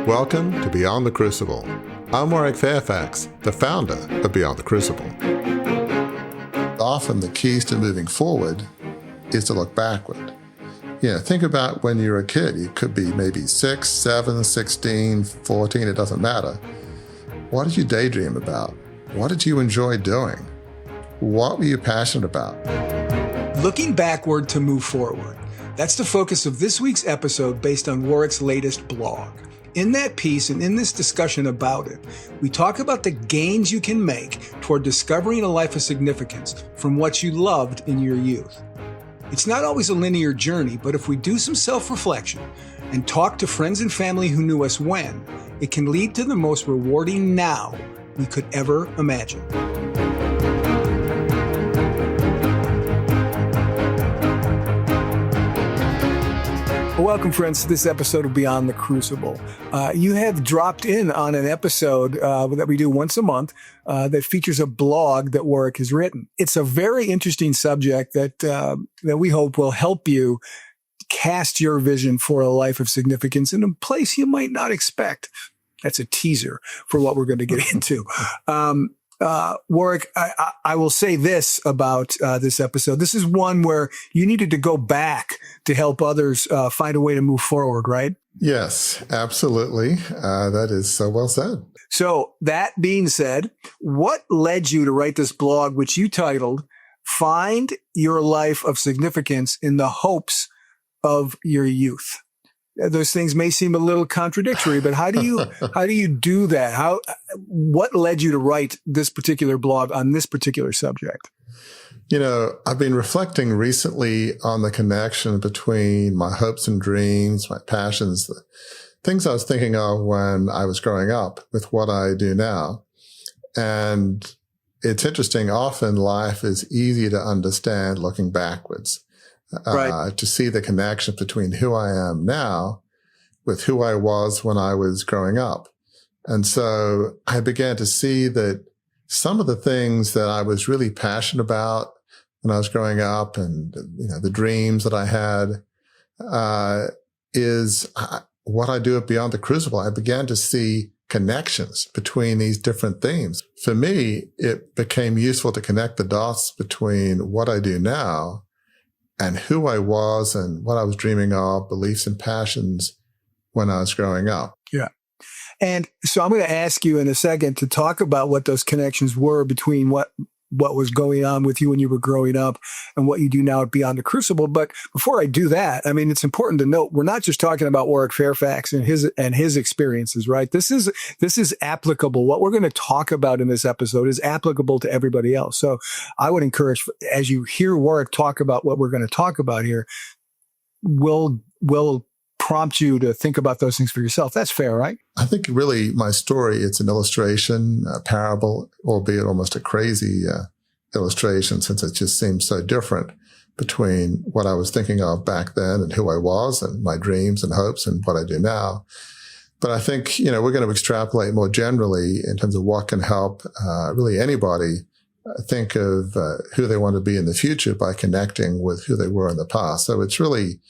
Welcome to Beyond the Crucible. I'm Warwick Fairfax, the founder of Beyond the Crucible. Often the keys to moving forward is to look backward. Think about when you were a kid. You could be maybe 6, 7, 16, 14, it doesn't matter. What did you daydream about? What did you enjoy doing? What were you passionate about? Looking backward to move forward. That's the focus of this week's episode based on Warwick's latest blog. In that piece and in this discussion about it, we talk about the gains you can make toward discovering a life of significance from what you loved in your youth. It's not always a linear journey, but if we do some self-reflection and talk to friends and family who knew us when, it can lead to the most rewarding now we could ever imagine. Welcome, friends, to this episode of Beyond the Crucible. You have dropped in on an episode that we do once a month that features a blog that Warwick has written. It's a very interesting subject that we hope will help you cast your vision for a life of significance in a place you might not expect. That's a teaser for what we're going to get into. Warwick, I will say this about this episode. This is one where you needed to go back to help others find a way to move forward, right? Yes, absolutely. That is so well said. So that being said, what led you to write this blog, which you titled, Find Your Life of Significance in the Hopes of Your Youth? Those things may seem a little contradictory, but how do you do that? What led you to write this particular blog on this particular subject? I've been reflecting recently on the connection between my hopes and dreams, my passions, the things I was thinking of when I was growing up with what I do now. And it's interesting. Often life is easy to understand looking backwards. Right. To see the connection between who I am now with who I was when I was growing up. And so I began to see that some of the things that I was really passionate about when I was growing up and, the dreams that I had, is what I do at Beyond the Crucible. I began to see connections between these different themes. For me, it became useful to connect the dots between what I do now and who I was and what I was dreaming of, beliefs and passions when I was growing up. Yeah. And so I'm going to ask you in a second to talk about what those connections were between what was going on with you when you were growing up and what you do now at Beyond the Crucible. But before I do that, it's important to note, we're not just talking about Warwick Fairfax and his experiences, right? This is applicable. What we're going to talk about in this episode is applicable to everybody else. So I would encourage, as you hear Warwick talk about what we're going to talk about here, will prompt you to think about those things for yourself. That's fair, right? I think really my story, it's an illustration, a parable, albeit almost a crazy illustration, since it just seems so different between what I was thinking of back then and who I was and my dreams and hopes and what I do now. But I think, we're going to extrapolate more generally in terms of what can help really anybody think of who they want to be in the future by connecting with who they were in the past. So it's really,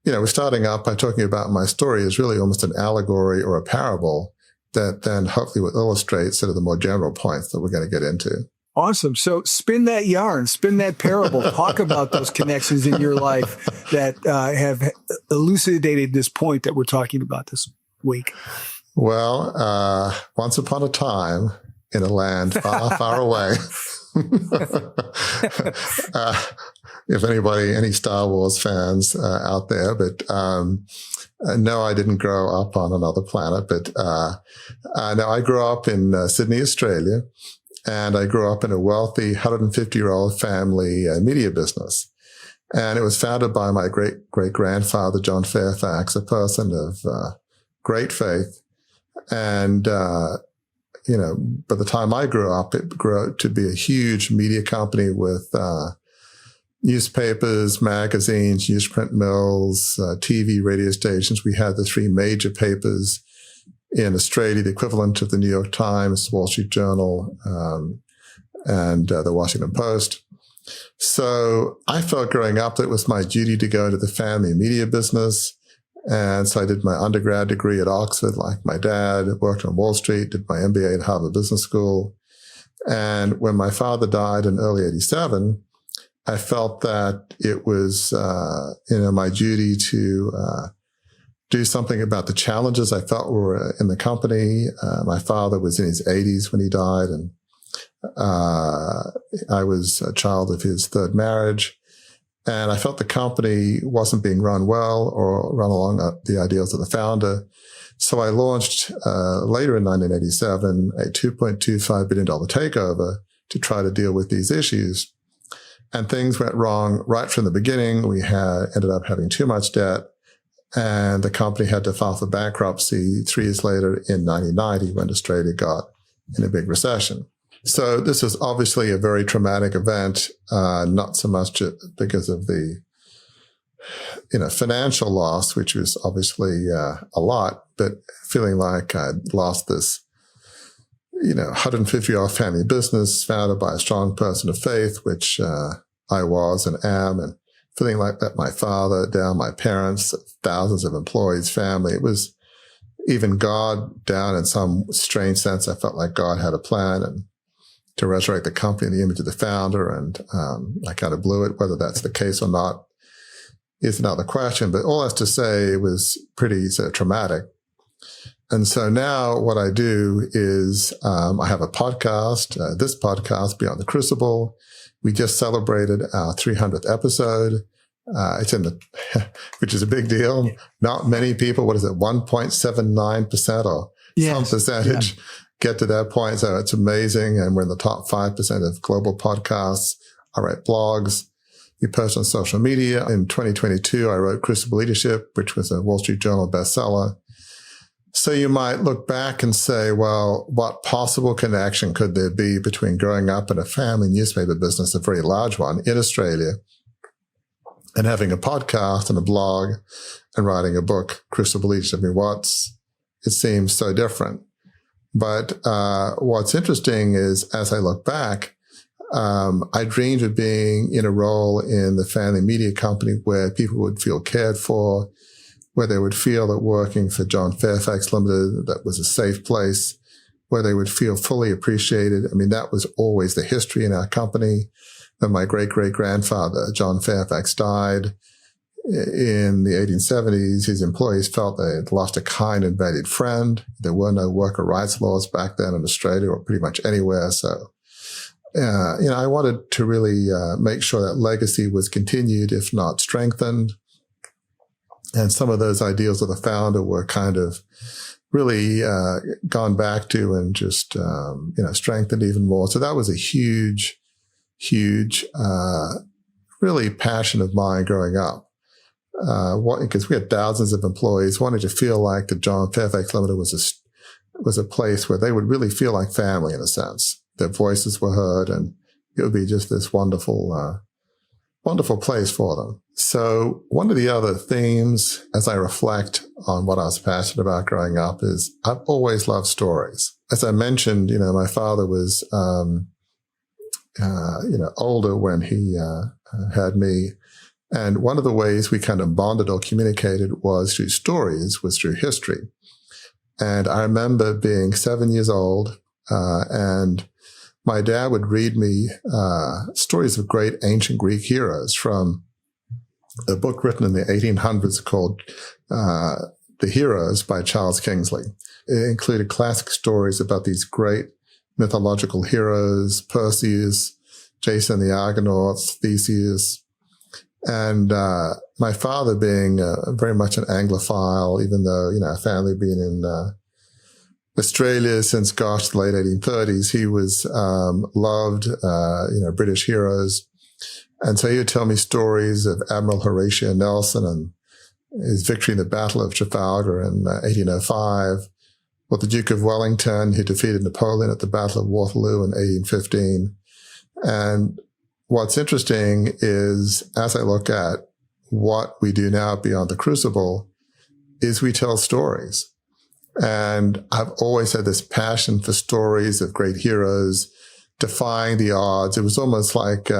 we're starting up by talking about my story is really almost an allegory or a parable that then hopefully will illustrate sort of the more general points that we're going to get into. Awesome. So spin that yarn, spin that parable, talk about those connections in your life that have elucidated this point that we're talking about this week. Well, once upon a time in a land far, far away. If any Star Wars fans out there, but no, I didn't grow up on another planet. But no, I grew up in Sydney, Australia, and I grew up in a wealthy 150-year-old family media business. And it was founded by my great-great-grandfather, John Fairfax, a person of great faith. And by the time I grew up, it grew to be a huge media company with newspapers, magazines, newsprint mills, TV, radio stations. We had the 3 major papers in Australia, the equivalent of the New York Times, Wall Street Journal, and the Washington Post. So I felt growing up that it was my duty to go into the family media business And so I did my undergrad degree at Oxford, like my dad, worked on Wall Street, did my MBA at Harvard Business School. And when my father died in early 87, I felt that it was, my duty to do something about the challenges I felt were in the company. My father was in his 80s when he died, and I was a child of his third marriage. And I felt the company wasn't being run well or run along the ideals of the founder. So I launched later in 1987 a $2.25 billion takeover to try to deal with these issues. And things went wrong right from the beginning. We ended up having too much debt, and the company had to file for bankruptcy 3 years later in 1990 when Australia got in a big recession. So this is obviously a very traumatic event, not so much because of the, financial loss, which was obviously a lot, but feeling like I'd lost this, 150-year-old family business founded by a strong person of faith, which I was and am, and feeling like that my father, down my parents, thousands of employees, family, it was even God down in some strange sense. I felt like God had a plan and to resurrect the company in the image of the founder. And I kind of blew it. Whether that's the case or not is another question. But all that's to say, it was pretty traumatic. And so now what I do is I have a podcast, this podcast, Beyond the Crucible. We just celebrated our 300th episode. It's in the, which is a big deal. Not many people, 1.79% or some percentage get to that point. So it's amazing. And we're in the top 5% of global podcasts. I write blogs. We post on social media. In 2022, I wrote Crucible Leadership, which was a Wall Street Journal bestseller. So you might look back and say, well, what possible connection could there be between growing up in a family newspaper business, a very large one in Australia, and having a podcast and a blog and writing a book, Crucible Leadership? I mean, it seems so different. But what's interesting is, as I look back, I dreamed of being in a role in the family media company where people would feel cared for, where they would feel that working for John Fairfax Limited, that was a safe place, where they would feel fully appreciated. I mean, that was always the history in our company. When my great-great-grandfather, John Fairfax, died in the 1870s, his employees felt they had lost a kind and valued friend. There were no worker rights laws back then in Australia or pretty much anywhere. So, I wanted to really make sure that legacy was continued, if not strengthened. And some of those ideals of the founder were kind of really gone back to and just, strengthened even more. So that was a huge, really passion of mine growing up. Because we had thousands of employees, wanted to feel like the John Fairfax Limited was a place where they would really feel like family in a sense. Their voices were heard, and it would be just this wonderful place for them. So one of the other themes, as I reflect on what I was passionate about growing up, is I've always loved stories. As I mentioned, my father was, older when he had me. And one of the ways we kind of bonded or communicated was through stories, was through history. And I remember being 7 years old, and my dad would read me stories of great ancient Greek heroes from a book written in the 1800s called The Heroes by Charles Kingsley. It included classic stories about these great mythological heroes, Perseus, Jason the Argonauts, Theseus. And my father being very much an Anglophile, even though, our family being in Australia since, the late 1830s, he was loved, British heroes. And so he would tell me stories of Admiral Horatio Nelson and his victory in the Battle of Trafalgar in 1805, or the Duke of Wellington, who defeated Napoleon at the Battle of Waterloo in 1815. And what's interesting is, as I look at what we do now beyond the Crucible, is we tell stories. And I've always had this passion for stories of great heroes defying the odds. It was almost like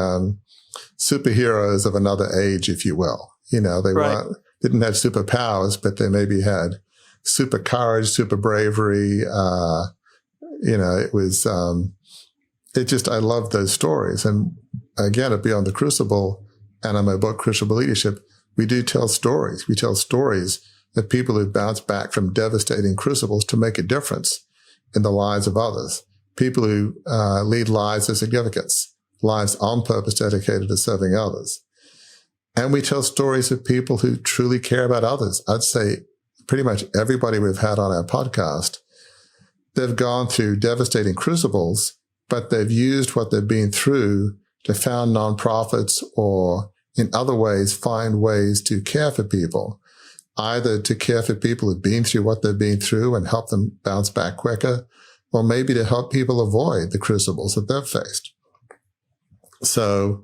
superheroes of another age, if you will. They didn't have superpowers, but they maybe had super courage, super bravery. It was, I love those stories. And again, at Beyond the Crucible and on my book, Crucible Leadership, we do tell stories. We tell stories of people who bounce back from devastating crucibles to make a difference in the lives of others. People who lead lives of significance, lives on purpose dedicated to serving others. And we tell stories of people who truly care about others. I'd say pretty much everybody we've had on our podcast, they've gone through devastating crucibles, but they've used what they've been through to found nonprofits or in other ways find ways to care for people, either to care for people who've been through what they've been through and help them bounce back quicker, or maybe to help people avoid the crucibles that they've faced. So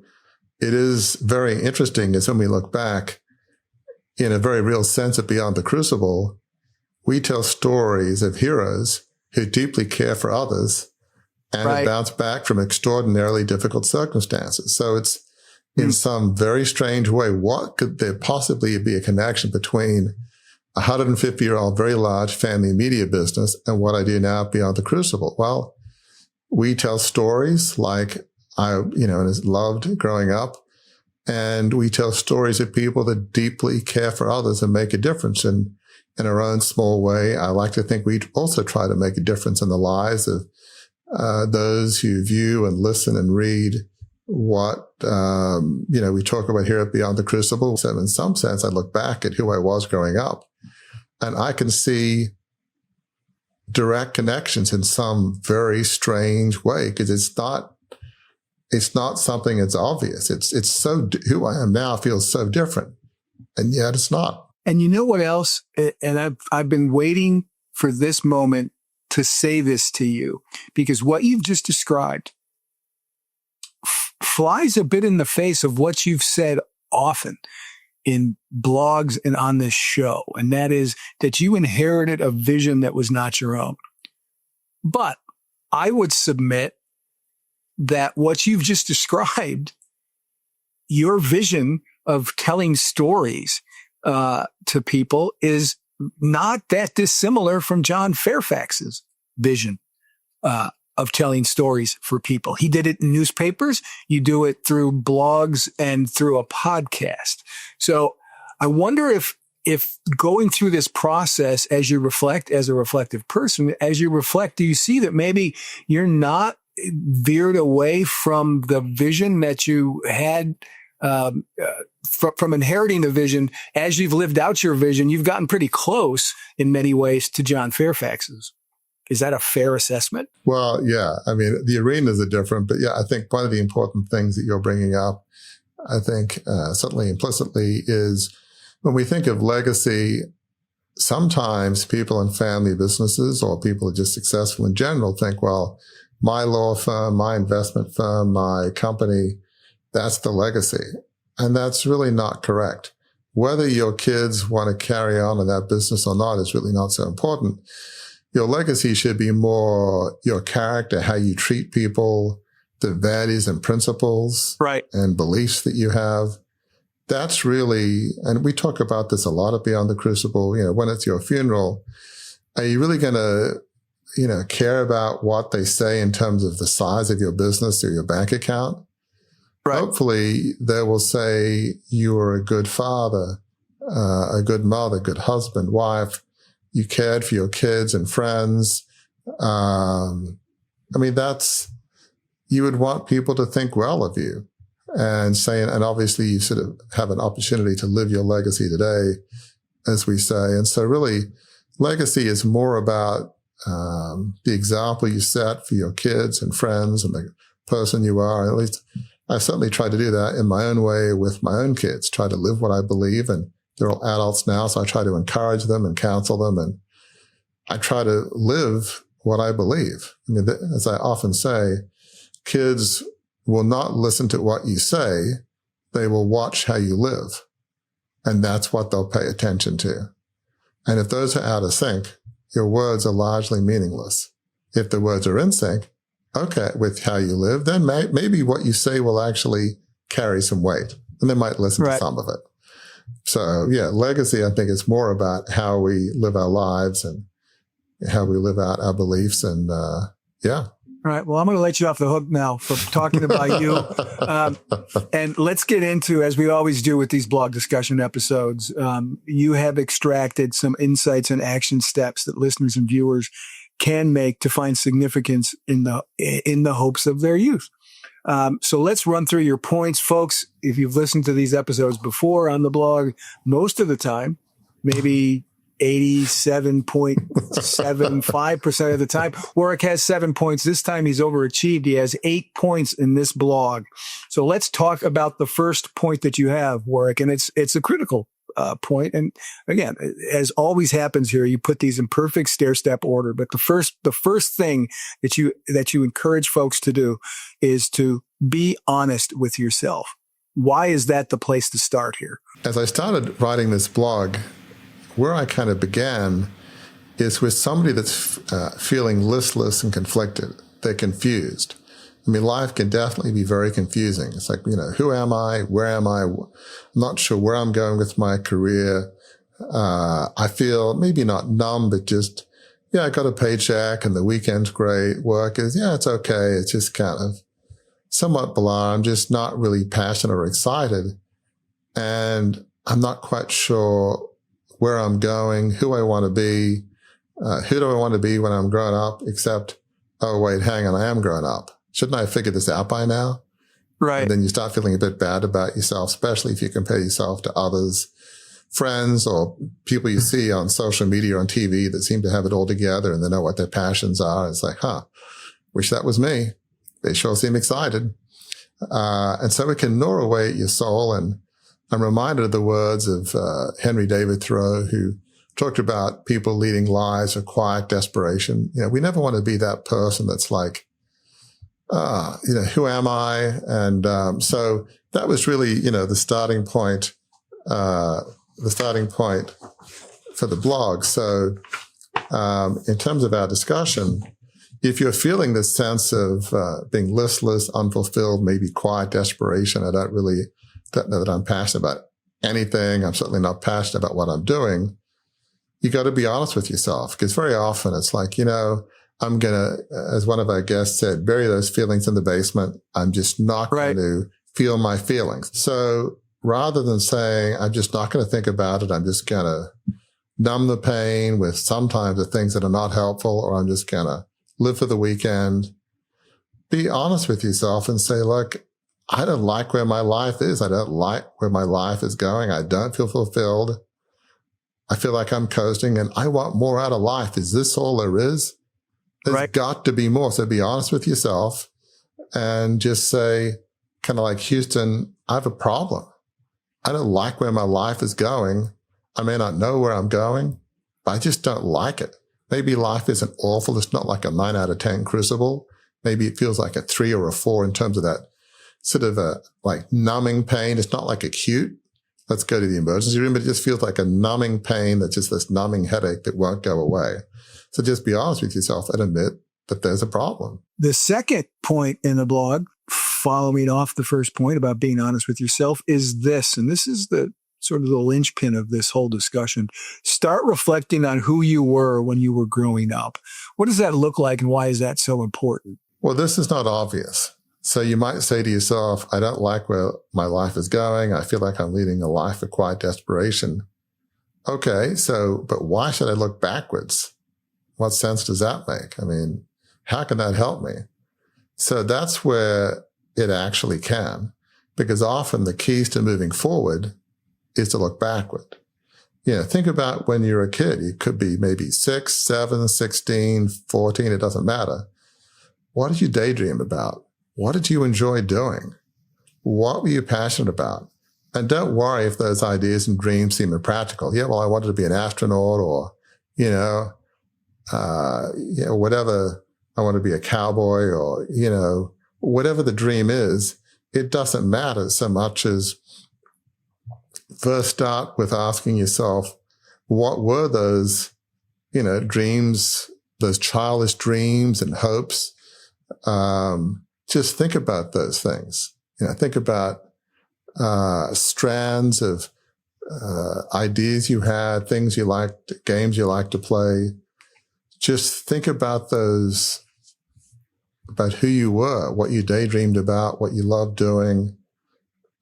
it is very interesting as when we look back, in a very real sense of Beyond the Crucible, we tell stories of heroes who deeply care for others and have bounced back from extraordinarily difficult circumstances. So it's in some very strange way, what could there possibly be a connection between a 150-year-old, very large family media business and what I do now Beyond the Crucible? Well, we tell stories like I loved growing up, and we tell stories of people that deeply care for others and make a difference in our own small way. I like to think we also try to make a difference in the lives of those who view and listen and read what, we talk about here at Beyond the Crucible. So in some sense, I look back at who I was growing up and I can see direct connections in some very strange way because it's not something that's obvious. It's so, who I am now feels so different, and yet it's not. And you know what else? And I've been waiting for this moment to say this to you, because what you've just described flies a bit in the face of what you've said often in blogs and on this show. And that is that you inherited a vision that was not your own. But I would submit that what you've just described, your vision of telling stories to people, is not that dissimilar from John Fairfax's vision of telling stories for people. He did it in newspapers. You do it through blogs and through a podcast. So I wonder if going through this process, as you reflect as a reflective person, do you see that maybe you're not veered away from the vision that you had, from inheriting the vision? As you've lived out your vision, you've gotten pretty close in many ways to John Fairfax's. Is that a fair assessment? Well, yeah. I mean, the arenas are different, but yeah, I think one of the important things that you're bringing up, I think certainly implicitly, is when we think of legacy, sometimes people in family businesses or people who are just successful in general think, well, my law firm, my investment firm, my company, that's the legacy. And that's really not correct. Whether your kids want to carry on in that business or not is really not so important. Your legacy should be more your character, how you treat people, the values and principles and beliefs that you have. That's really, and we talk about this a lot at Beyond the Crucible, when it's your funeral, are you really going to care about what they say in terms of the size of your business or your bank account? Right. Hopefully they will say you were a good father, a good mother, good husband, wife. You cared for your kids and friends. You would want people to think well of you and obviously you sort of have an opportunity to live your legacy today, as we say. And so really legacy is more about the example you set for your kids and friends and the person you are. At least I certainly try to do that in my own way with my own kids, try to live what I believe. And they're all adults now, so I try to encourage them and counsel them. And I try to live what I believe. I mean, as I often say, kids will not listen to what you say. They will watch how you live. And that's what they'll pay attention to. And if those are out of sync, your words are largely meaningless. If the words are in sync, with how you live, then maybe what you say will actually carry some weight, and they might listen to some of it. So yeah, legacy, I think, is more about how we live our lives and how we live out our beliefs. And yeah. All right. Well, I'm going to let you off the hook now for talking about you. And let's get into, as we always do with these blog discussion episodes, you have extracted some insights and action steps that listeners and viewers can make to find significance in the hopes of their youth. So let's run through your points, folks. If you've listened to these episodes before on the blog, most of the time, maybe 87.75% of the time, Warwick has 7 points. This time he's overachieved. He has 8 points in this blog. So let's talk about the first point that you have, Warwick, and it's a critical point. And again, as always happens here, you put these in perfect stair-step order. But the first thing that you encourage folks to do is to be honest with yourself. Why is that the place to start here? As I started writing this blog, where I kind of began is with somebody that's feeling listless and conflicted. They're confused. I mean, life can definitely be very confusing. It's like, who am I? Where am I? I'm not sure where I'm going with my career. I feel maybe not numb, but just, I got a paycheck and the weekend's great. Work is, it's okay. It's just kind of somewhat blah. I'm just not really passionate or excited. And I'm not quite sure where I'm going, who I want to be, who do I want to be when I'm grown up, except, oh, wait, hang on, I am grown up. Shouldn't I have figured this out by now? Right. And then you start feeling a bit bad about yourself, especially if you compare yourself to others, friends or people you see on social media or on TV that seem to have it all together and they know what their passions are. It's like, wish that was me. They sure seem excited. And so it can gnaw away at your soul. And I'm reminded of the words of Henry David Thoreau, who talked about people leading lives of quiet desperation. We never want to be that person that's like, who am I? And so that was really, the starting point for the blog. So in terms of our discussion, if you're feeling this sense of being listless, unfulfilled, maybe quiet desperation, I don't know that I'm passionate about anything. I'm certainly not passionate about what I'm doing. You got to be honest with yourself, because very often it's like, I'm going to, as one of our guests said, bury those feelings in the basement. I'm just not going to feel my feelings. So rather than saying, I'm just not going to think about it, I'm just going to numb the pain with sometimes the things that are not helpful, or I'm just going to live for the weekend, be honest with yourself and say, look, I don't like where my life is. I don't like where my life is going. I don't feel fulfilled. I feel like I'm coasting and I want more out of life. Is this all there is? There's got to be more. So be honest with yourself and just say, kind of like Houston, I have a problem. I don't like where my life is going. I may not know where I'm going, but I just don't like it. Maybe life isn't awful. It's not like a 9 out of 10 crucible. Maybe it feels like a 3 or a 4 in terms of that sort of a like numbing pain. It's not like acute. Let's go to the emergency room, but it just feels like a numbing pain that's just this numbing headache that won't go away. So just be honest with yourself and admit that there's a problem. The second point in the blog, following off the first point about being honest with yourself, is this, and this is the sort of the linchpin of this whole discussion. Start reflecting on who you were when you were growing up. What does that look like and why is that so important? Well, this is not obvious. So you might say to yourself, I don't like where my life is going. I feel like I'm leading a life of quiet desperation. Okay, but why should I look backwards? What sense does that make? I mean, how can that help me? So that's where it actually can, because often the keys to moving forward is to look backward. Think about when you're a kid. You could be maybe 6, 7, 16, 14, it doesn't matter. What did you daydream about? What did you enjoy doing? What were you passionate about? And don't worry if those ideas and dreams seem impractical. I wanted to be an astronaut or, whatever. I want to be a cowboy or, whatever the dream is, it doesn't matter so much as first start with asking yourself, what were those, dreams, those childish dreams and hopes? Just think about those things. Think about strands of ideas you had, things you liked, games you liked to play. Just think about those, about who you were, what you daydreamed about, what you loved doing.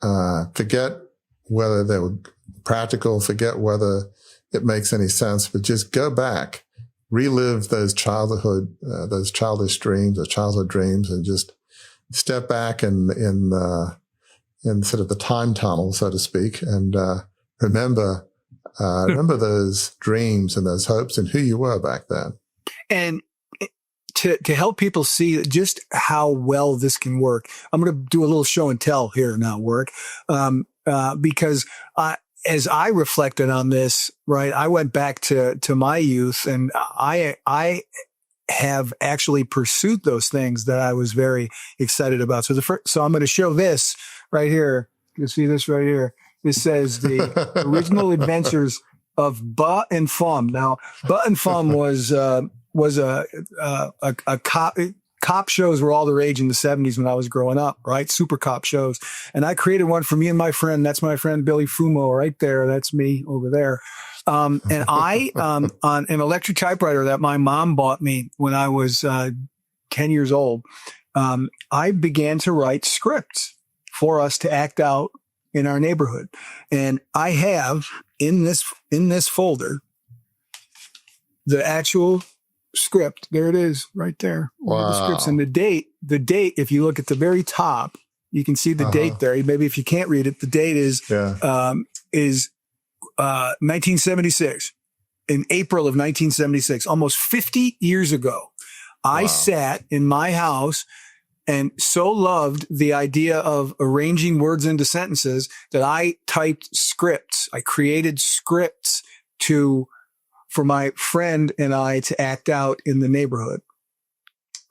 Forget whether they were practical, forget whether it makes any sense, but just go back, relive those those childish dreams, those childhood dreams, and just step back in sort of the time tunnel, so to speak, and remember those dreams and those hopes and who you were back then. And to help people see just how well this can work, I'm going to do a little show and tell here now, Warwick, because as I reflected on this, right, I went back to my youth, and I have actually pursued those things that I was very excited about. So I'm going to show this right here. You see this right here. This says the original adventures of Butt and Fum. Now, Butt and Fum was a cop shows were all the rage in the 70s when I was growing up, right? Super cop shows. And I created one for me and my friend. That's my friend Billy Fumo right there. That's me over there. And I, on an electric typewriter that my mom bought me when I was 10 years old, I began to write scripts for us to act out in our neighborhood. And I have in this folder the actual script. There it is right there. Wow. The scripts and the date, if you look at the very top, you can see the date there. Maybe if you can't read it, the date is 1976, in April of 1976, almost 50 years ago. I sat in my house and so loved the idea of arranging words into sentences that I typed scripts. I created scripts for my friend and I to act out in the neighborhood.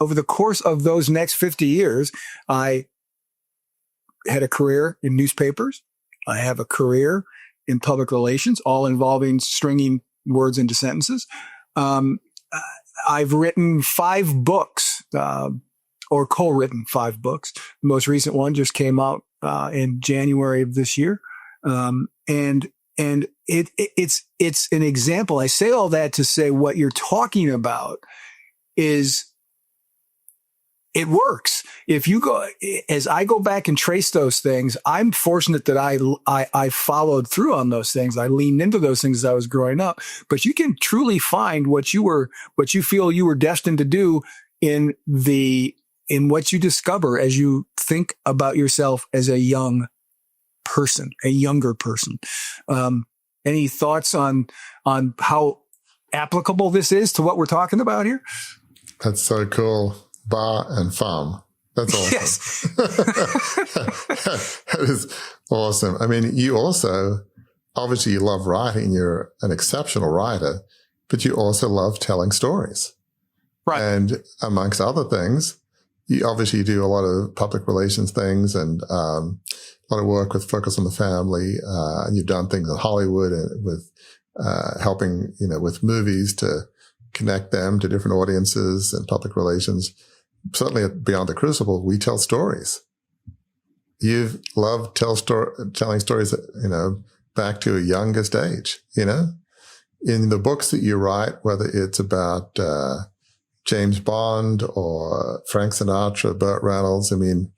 Over the course of those next 50 years, I had a career in newspapers. I have a career in public relations, all involving stringing words into sentences. I've written 5 books, or co-written 5 books. The most recent one just came out in January of this year. And it's an example. I say all that to say what you're talking about is it works. If you go, as I go back and trace those things, I'm fortunate that I followed through on those things. I leaned into those things as I was growing up, but you can truly find what you feel you were destined to do in what you discover as you think about yourself as a younger person. Any thoughts on how applicable this is to what we're talking about here? That's so cool. Bar and Fum. That's awesome. Yes. That is awesome. I mean, you also, obviously you love writing. You're an exceptional writer, but you also love telling stories. Right. And amongst other things, you obviously do a lot of public relations things and a lot of work with Focus on the Family. And you've done things in Hollywood and with helping, with movies to connect them to different audiences and public relations. Certainly at Beyond the Crucible, we tell stories. You've loved telling stories, back to a youngest age, in the books that you write, whether it's about James Bond or Frank Sinatra, Burt Reynolds. I mean,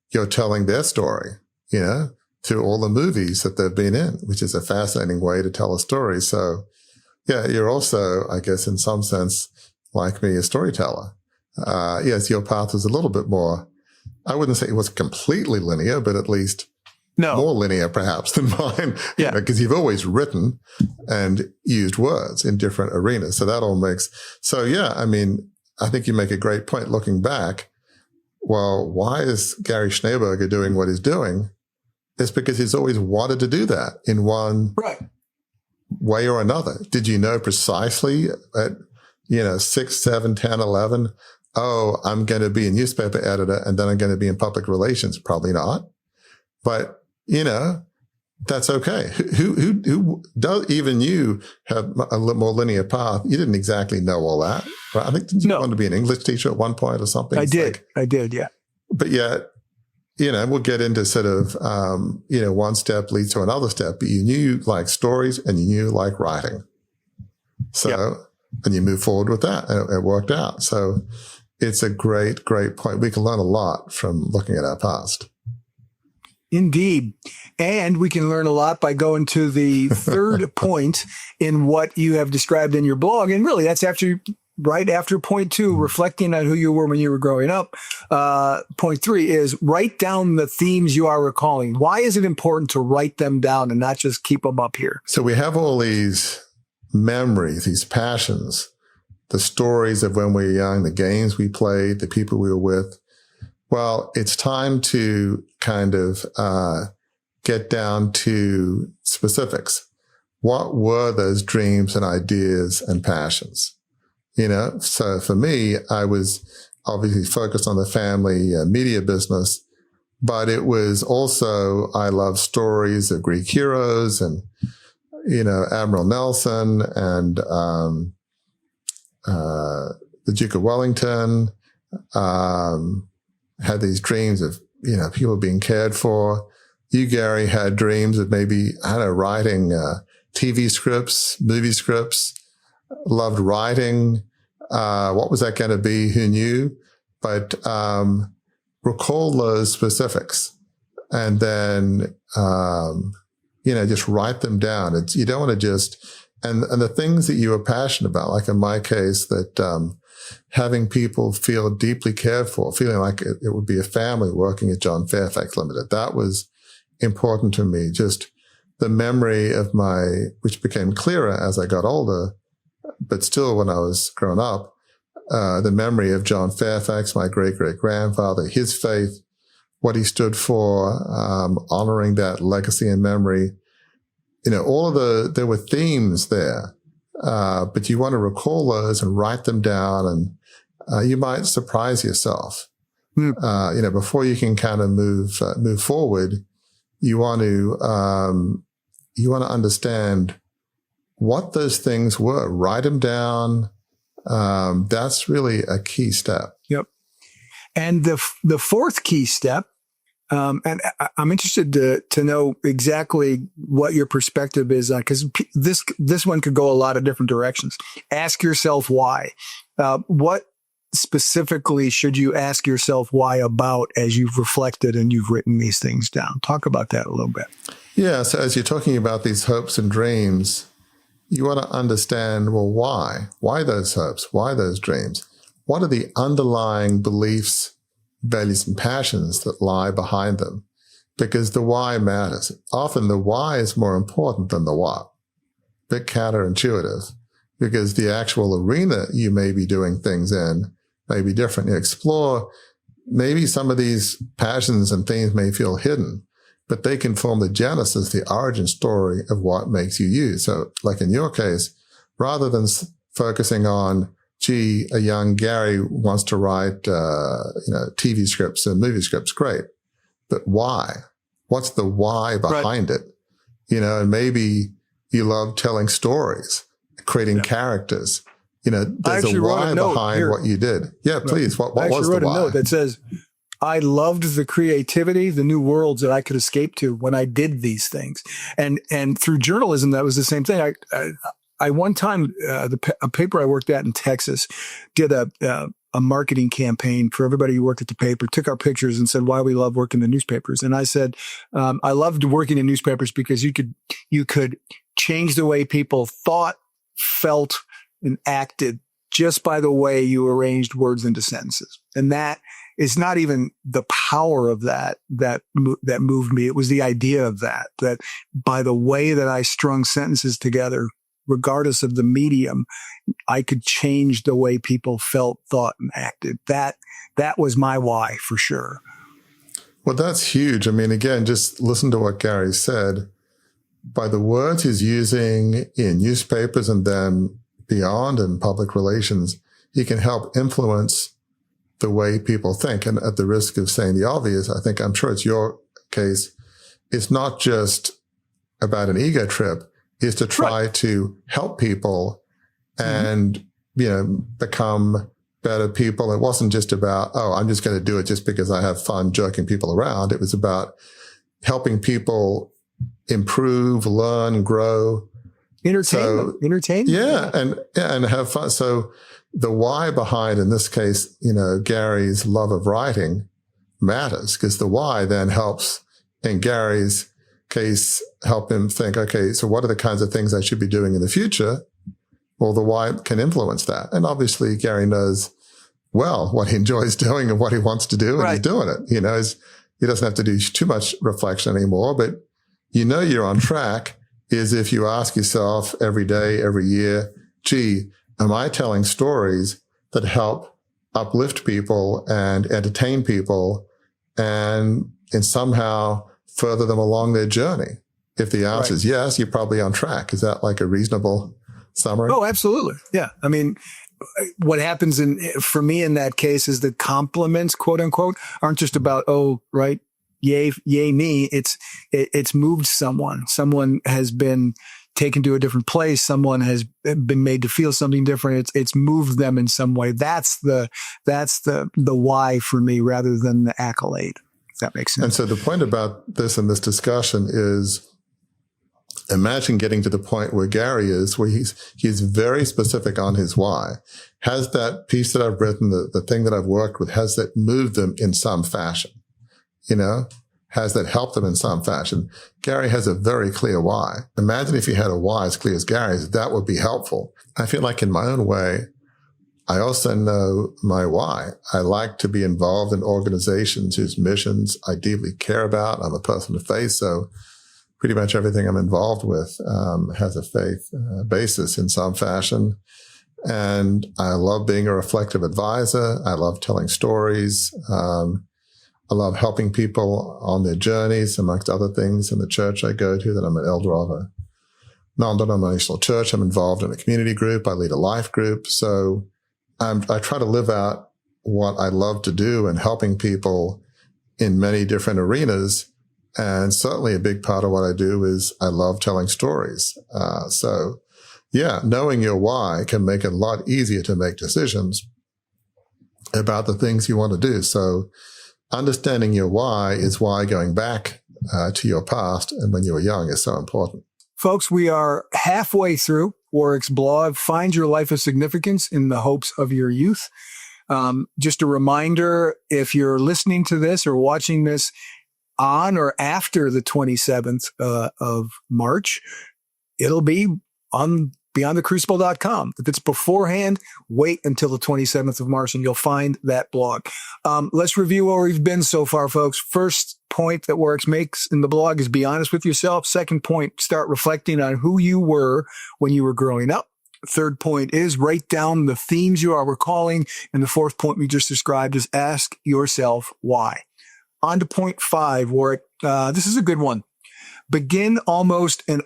you're telling their story, through all the movies that they've been in, which is a fascinating way to tell a story. So yeah, you're also, I guess, in some sense, like me, a storyteller. Yes, your path was a little bit more, I wouldn't say it was completely linear, but at least more linear perhaps than mine. Yeah. Because you've always written and used words in different arenas. So that all makes, I mean, I think you make a great point looking back. Well, why is Gary Schneeberger doing what he's doing? It's because he's always wanted to do that in one way or another. Did you know precisely at, 6, 7, 10, 11, I'm going to be a newspaper editor and then I'm going to be in public relations? Probably not. But, that's okay. Who does, even you have a more linear path. You didn't exactly know all that, right? I think didn't you want to be an English teacher at one point or something? I did. Yeah. But yet we'll get into sort of, one step leads to another step, but you knew you liked stories and you knew you liked writing. So, Yep. and you move forward with that and it worked out. So it's a great, great point. We can learn a lot from looking at our past. Indeed. And we can learn a lot by going to the third point in what you have described in your blog. And really, that's right after point 2, reflecting on who you were when you were growing up. Point 3 is write down the themes you are recalling. Why is it important to write them down and not just keep them up here? So we have all these memories, these passions, the stories of when we were young, the games we played, the people we were with. Well, it's time to kind of get down to specifics. What were those dreams and ideas and passions? So for me, I was obviously focused on the family media business, but it was also, I love stories of Greek heroes and, Admiral Nelson and the Duke of Wellington, had these dreams of, people being cared for. You, Gary, had dreams of maybe, writing TV scripts, movie scripts, loved writing. What was that going to be? Who knew? But recall those specifics and then, just write them down. You don't want to just, and the things that you were passionate about, like in my case, that having people feel deeply cared for, feeling like it would be a family working at John Fairfax Limited. That was important to me. Just the memory of which became clearer as I got older, but still when I was growing up, the memory of John Fairfax, my great-great-grandfather, his faith, what he stood for, honoring that legacy and memory. There were themes there. But you want to recall those and write them down, and you might surprise yourself. Before you can kind of move forward, you want to understand what those things were. Write them down. That's really a key step. Yep. And the fourth key step, and I'm interested to know exactly what your perspective is on, because this one could go a lot of different directions. Ask yourself why. What specifically should you ask yourself why about as you've reflected and you've written these things down? Talk about that a little bit. Yeah. So as you're talking about these hopes and dreams, you want to understand, well, why? Why those hopes? Why those dreams? What are the underlying beliefs, values, and passions that lie behind them? Because the why matters. Often the why is more important than the what. Bit counterintuitive, because the actual arena you may be doing things in may be different. You explore, maybe some of these passions and themes may feel hidden, but they can form the genesis, the origin story of what makes you you. So like in your case, rather than focusing on, gee, a young Gary wants to write, TV scripts and movie scripts, great. But why? What's the why behind it? And maybe you love telling stories, creating characters. There's a why behind what you did. Yeah, please. What was the why? I actually wrote a note that says, I loved the creativity, the new worlds that I could escape to when I did these things. And through journalism, that was the same thing. I one time, a paper I worked at in Texas did a marketing campaign for everybody who worked at the paper, took our pictures and said why we love working in newspapers. And I said, I loved working in newspapers because you could change the way people thought, felt, and acted just by the way you arranged words into sentences. And that is not even the power of that moved me. It was the idea of that by the way that I strung sentences together, regardless of the medium, I could change the way people felt, thought, and acted. That was my why for sure. Well, that's huge. I mean, again, just listen to what Gary said. By the words he's using in newspapers and then beyond in public relations, he can help influence the way people think. And at the risk of saying the obvious, I'm sure it's your case, it's not just about an ego trip, is to try to help people and, become better people. It wasn't just about, oh, I'm just going to do it just because I have fun jerking people around. It was about helping people improve, learn, grow. Entertainment. Yeah, and have fun. So the why behind, in this case, Gary's love of writing matters, because the why then helps, in Gary's case, help him think, okay, so what are the kinds of things I should be doing in the future? Well, the why can influence that. And obviously Gary knows well what he enjoys doing and what he wants to do, and he's doing it. He doesn't have to do too much reflection anymore, but you're on track is if you ask yourself every day, every year, gee, am I telling stories that help uplift people and entertain people and somehow further them along their journey? If the answer is yes, you're probably on track. Is that like a reasonable summary? Oh, absolutely. Yeah. I mean, what happens for me in that case is that compliments, quote unquote, aren't just about, oh, right, yay me. It's moved someone. Someone has been taken to a different place. Someone has been made to feel something different. It's moved them in some way. That's the why for me, rather than the accolade. If that makes sense. And so the point about this in this discussion is, imagine getting to the point where Gary is, where he's very specific on his why. Has that piece that I've written, the thing that I've worked with, has that moved them in some fashion? Has that helped them in some fashion? Gary has a very clear why. Imagine if he had a why as clear as Gary's, that would be helpful. I feel like in my own way, I also know my why. I like to be involved in organizations whose missions I deeply care about. I'm a person of faith, so pretty much everything I'm involved with has a faith basis in some fashion. And I love being a reflective advisor. I love telling stories. I love helping people on their journeys, amongst other things. In the church I go to, that I'm an elder of a non-denominational church. I'm involved in a community group. I lead a life group. So I try to live out what I love to do and helping people in many different arenas. And certainly a big part of what I do is I love telling stories. Knowing your why can make it a lot easier to make decisions about the things you want to do. So understanding your why is why going back to your past and when you were young is so important. Folks, we are halfway through Warwick's blog, Find Your Life of Significance in the Hopes of Your Youth. Just a reminder, if you're listening to this or watching this on or after the 27th of March, it'll be on beyondthecrucible.com. If it's beforehand, wait until the 27th of March and you'll find that blog. Let's review where we've been so far, folks. First point that Warwick makes in the blog is be honest with yourself. Second point, start reflecting on who you were when you were growing up. Third point is write down the themes you are recalling. And the fourth point we just described is ask yourself why. On to point 5, Warwick. This is a good one. Begin almost an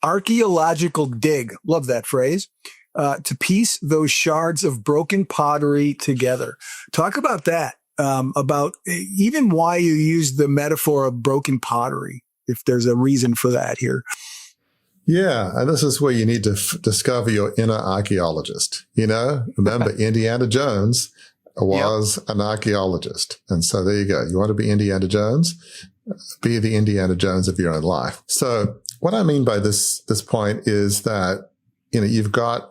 archaeological dig. Love that phrase. To piece those shards of broken pottery together. Talk about that. About even why you use the metaphor of broken pottery, if there's a reason for that here. Yeah, and this is where you need to discover your inner archaeologist. Remember Indiana Jones was an archaeologist. And so there you go. You want to be Indiana Jones? Be the Indiana Jones of your own life. So what I mean by this point is that, you've got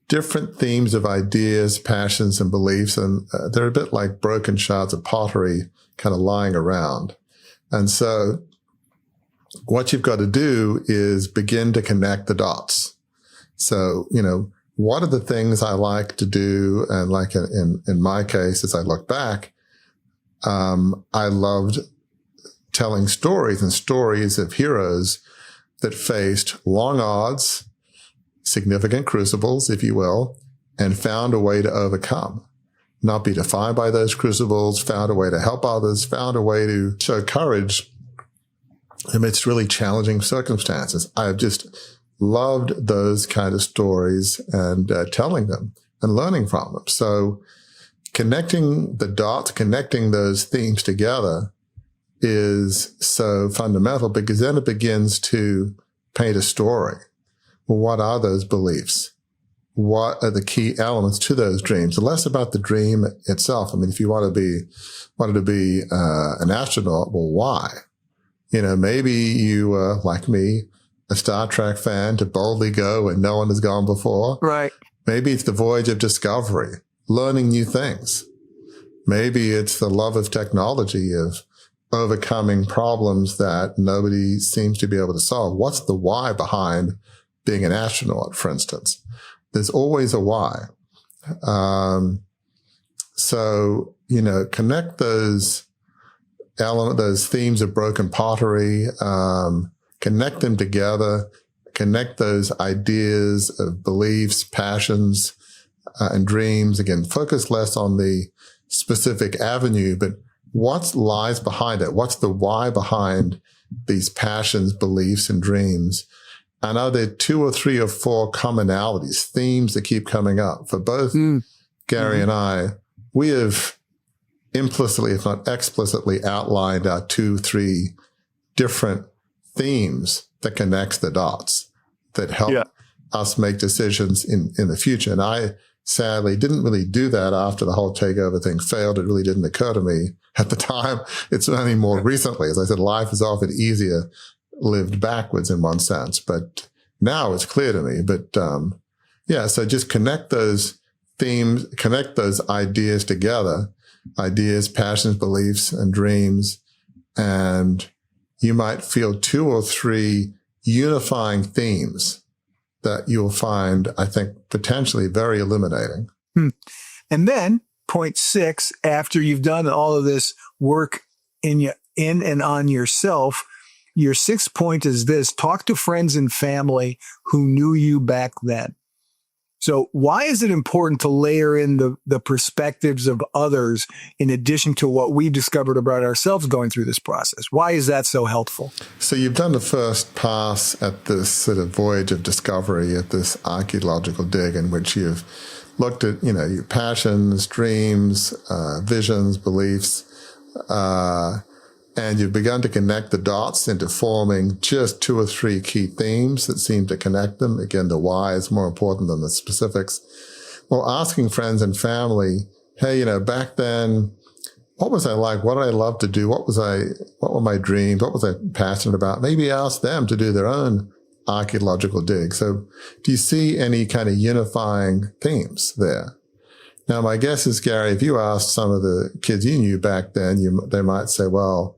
different themes of ideas, passions, and beliefs, and they're a bit like broken shards of pottery kind of lying around. And so what you've got to do is begin to connect the dots. So, what are the things I like to do? And like in my case, as I look back, I loved telling stories and stories of heroes that faced long odds, significant crucibles, if you will, and found a way to overcome, not be defined by those crucibles, found a way to help others, found a way to show courage amidst really challenging circumstances. I've just loved those kind of stories and telling them and learning from them. So connecting the dots, connecting those themes together is so fundamental, because then it begins to paint a story. Well, what are those beliefs? what are the key elements to those dreams, and less about the dream itself. I mean, if you wanted to be an astronaut, well, why? Maybe you were, like me, a Star Trek fan, to boldly go where no one has gone before. Right. Maybe it's the voyage of discovery, learning new things. Maybe it's the love of technology, of overcoming problems that nobody seems to be able to solve. What's the why behind being an astronaut, for instance? There's always a why. So, connect those those themes of broken pottery, connect them together, connect those ideas of beliefs, passions, and dreams. Again, focus less on the specific avenue, but what lies behind it? What's the why behind these passions, beliefs, and dreams? And are there 2 or 3 or 4 commonalities, themes that keep coming up? For both Gary and I, we have implicitly, if not explicitly, outlined our 2, 3 different themes that connects the dots, that help us make decisions in the future. And I sadly didn't really do that after the whole takeover thing failed. It really didn't occur to me at the time. It's only more recently. As I said, life is often easier lived backwards in one sense, but now it's clear to me. But so just connect those themes, connect those ideas together, ideas, passions, beliefs, and dreams, and you might feel 2 or 3 unifying themes that you'll find, I think, potentially very illuminating. And then point 6, after you've done all of this work in and on yourself, your 6th point is this: talk to friends and family who knew you back then. So why is it important to layer in the perspectives of others in addition to what we've discovered about ourselves going through this process? Why is that so helpful? So you've done the first pass at this sort of voyage of discovery, at this archaeological dig in which you've looked at, your passions, dreams, visions, beliefs, and you've begun to connect the dots into forming just 2 or 3 key themes that seem to connect them. Again, the why is more important than the specifics. Well, asking friends and family, hey, back then, what was I like? What did I love to do? What were my dreams? What was I passionate about? Maybe ask them to do their own archaeological dig. So do you see any kind of unifying themes there? Now, my guess is, Gary, if you asked some of the kids you knew back then, they might say, well,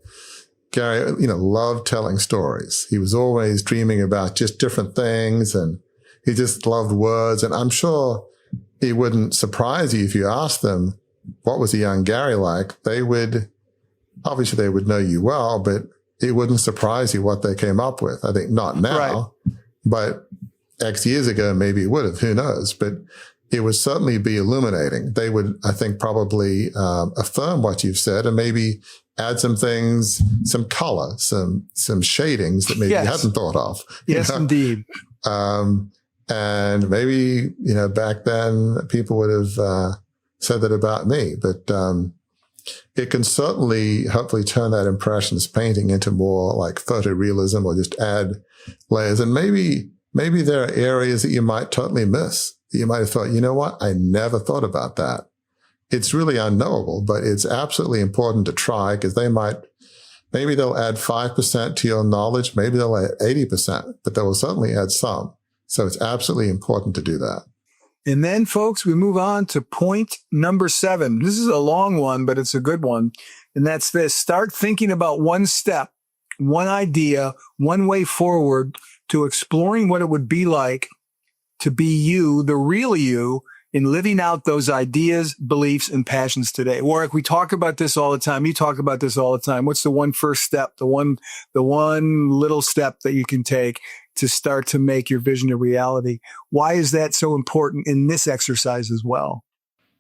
Gary, loved telling stories. He was always dreaming about just different things, and he just loved words. And I'm sure it wouldn't surprise you if you asked them, what was a young Gary like? Obviously they would know you well, but it wouldn't surprise you what they came up with. I think not now, but X years ago, maybe it would have, who knows? But it would certainly be illuminating. They would, I think, probably affirm what you've said and maybe add some things, some color, some shadings that maybe you hadn't thought of. Yes, indeed. And maybe, back then people would have said that about me. But it can certainly, hopefully, turn that impressions painting into more like photorealism, or just add layers. And maybe there are areas that you might totally miss. You might have thought, you know what? I never thought about that. It's really unknowable, but it's absolutely important to try, because maybe they'll add 5% to your knowledge. Maybe they'll add 80%, but they will certainly add some. So it's absolutely important to do that. And then, folks, we move on to point number 7. This is a long one, but it's a good one. And that's this: start thinking about one step, one idea, one way forward to exploring what it would be like to be you, the real you, in living out those ideas, beliefs, and passions today. Warwick, we talk about this all the time. You talk about this all the time. What's the one first step, the one little step that you can take to start to make your vision a reality? Why is that so important in this exercise as well?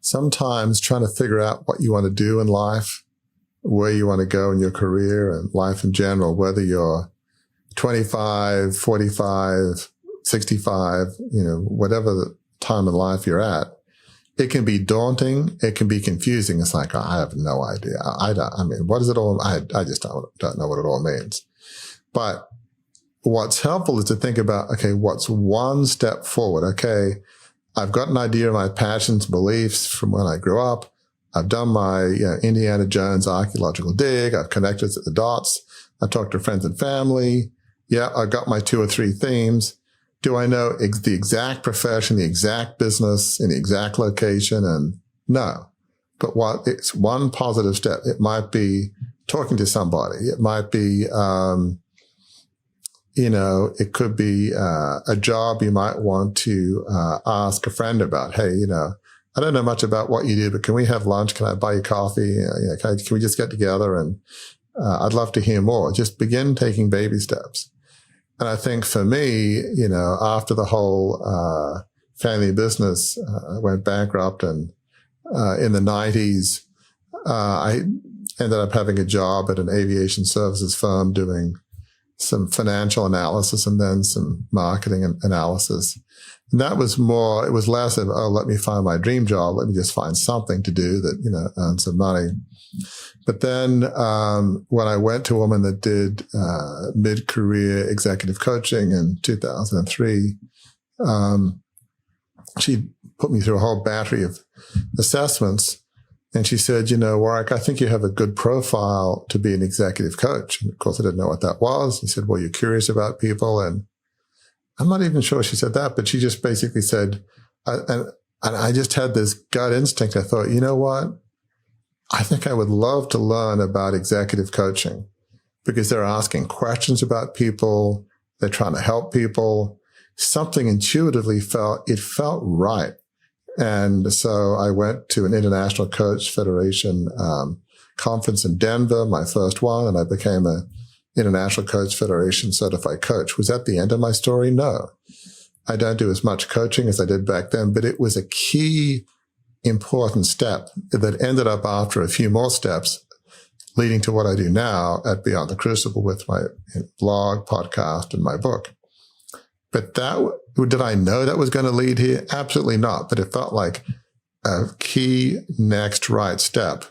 Sometimes trying to figure out what you want to do in life, where you want to go in your career and life in general, whether you're 25, 45, 65, whatever the time in life you're at, it can be daunting. It can be confusing. It's like, I have no idea. What is it all? I just don't know what it all means. But what's helpful is to think about, okay, what's one step forward? Okay, I've got an idea of my passions, beliefs from when I grew up. I've done my Indiana Jones archaeological dig. I've connected the dots. I talked to friends and family. Yeah, I've got my 2 or 3 themes. Do I know the exact profession, the exact business, in the exact location? And no. But it's one positive step. It might be talking to somebody. It might be, it could be a job you might want to ask a friend about. Hey, I don't know much about what you do, but can we have lunch? Can I buy you coffee? Can we just get together? And I'd love to hear more. Just begin taking baby steps. And I think for me, after the whole family business went bankrupt, and in the 90s, I ended up having a job at an aviation services firm doing some financial analysis and then some marketing analysis. And that was more, it was less of, let me find my dream job. Let me just find something to do that, earn some money. But then when I went to a woman that did mid-career executive coaching in 2003, she put me through a whole battery of assessments. And she said, Warwick, I think you have a good profile to be an executive coach. And of course, I didn't know what that was. She said, well, you're curious about people. And I'm not even sure she said that, but she just basically said, and I just had this gut instinct. I thought, you know what? I think I would love to learn about executive coaching because they're asking questions about people. They're trying to help people. Something intuitively felt right. And so I went to an International Coach Federation conference in Denver, my first one, and I became a International Coach Federation certified coach. Was that the end of my story? No. I don't do as much coaching as I did back then, but it was a key important step that ended up after a few more steps leading to what I do now at Beyond the Crucible with my blog, podcast, and my book. But did I know that was going to lead here? Absolutely not. But it felt like a key next right step